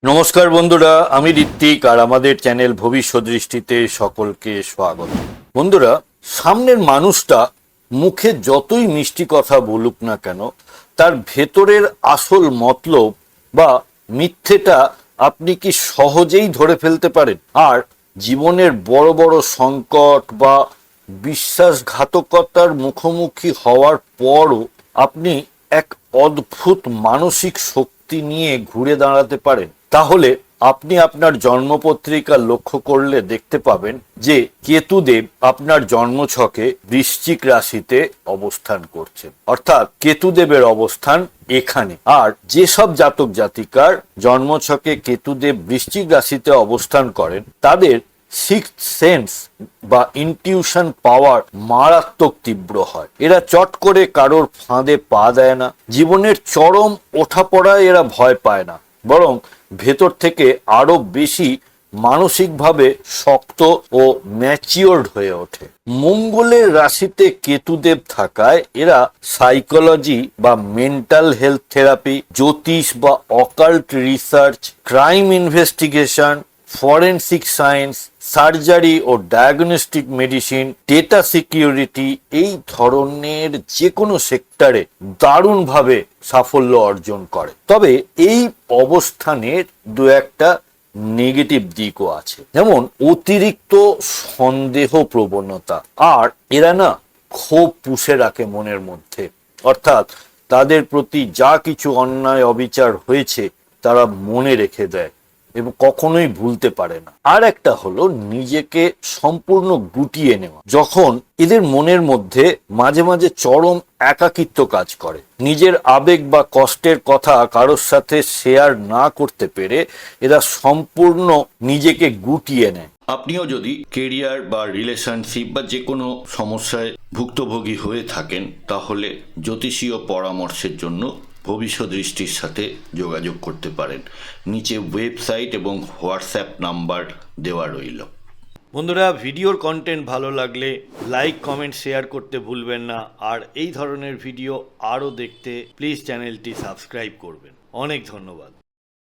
নমস্কার বন্ধুরা, আমি ঋত্বিক আর আমাদের চ্যানেল ভবিষ্যৎ দৃষ্টিতে সকলকে স্বাগত। বন্ধুরা, সামনের মানুষটা মুখে যতই মিষ্টি কথা বলুক না কেন, তার ভেতরের আসল মতলব বা মিথ্যেটা আপনি কি সহজেই ধরে ফেলতে পারেন? আর জীবনের বড় বড় সংকট বা বিশ্বাসঘাতকতার মুখোমুখি হওয়ার পরও আপনি এক অদ্ভুত মানসিক শক্তি নিয়ে ঘুরে দাঁড়াতে পারেন। তাহলে আপনি আপনার জন্মপত্রিকা লক্ষ্য করলে দেখতে পাবেন যে কেতুদেব আপনার জন্মছকে বৃশ্চিক রাশিতে অবস্থান করছেন, অর্থাৎ কেতুদেবের অবস্থান এখানে। আর যেসব জাতক জাতিকার জন্মছকে কেতুদেব বৃশ্চিক রাশিতে অবস্থান করেন তাদের সিক্সথ সেন্স বা ইনটিউশন পাওয়ার মারাত্মক তীব্র হয়। এরা চট করে কারোর ফাঁদে পা দেয় না। জীবনের চরম ওঠাপড়ায় এরা ভয় পায় না, বরং ভেতর থেকে আরো বেশি মানসিকভাবে শক্ত ও ম্যাচিওরড হয়ে ওঠে। মঙ্গলের রাশিতে কেতুদেব থাকায় এরা সাইকোলজি বা মেন্টাল হেলথ থেরাপি, জ্যোতিষ বা occult research, crime investigation, forensic science, surgery ও ডায়াগনস্টিক মেডিসিন, ডেটা সিকিউরিটি, এই ধরনের যে কোনো সেক্টরে দারুণভাবে সাফল্য অর্জন করে। তবে এই অবস্থানের দু একটা নেগেটিভ দিকও আছে, যেমন অতিরিক্ত সন্দেহ প্রবণতা। আর এরা না ক্ষোভ পুষে রাখে মনের মধ্যে, অর্থাৎ তাদের প্রতি যা কিছু অন্যায় অবিচার হয়েছে তারা মনে রেখে দেয় এবং কখনোই ভুলতে পারে না। আর একটা হলো নিজেকে সম্পূর্ণ গুটিয়ে নেওয়া। যখন এদের মনের মধ্যে মাঝে মাঝে চরম একাকিত্ব কাজ করে, নিজের আবেগ বা কষ্টের কথা কারোর সাথে শেয়ার না করতে পেরে এরা সম্পূর্ণ নিজেকে গুটিয়ে নেয়। আপনিও যদি কেরিয়ার বা রিলেশনশিপ বা যে কোনো সমস্যায় ভুক্তভোগী হয়ে থাকেন, তাহলে জ্যোতিষীয় পরামর্শের জন্য ভবিষ্যৎ দৃষ্টির সাথে যোগাযোগ করতে পারেন। নিচে ওয়েবসাইট এবং হোয়াটসঅ্যাপ নাম্বার দেওয়া রইল। বন্ধুরা, ভিডিওর কন্টেন্ট ভালো লাগলে লাইক, কমেন্ট, শেয়ার করতে ভুলবেন না। আর এই ধরনের ভিডিও আরও দেখতে প্লিজ চ্যানেলটি সাবস্ক্রাইব করবেন। অনেক ধন্যবাদ।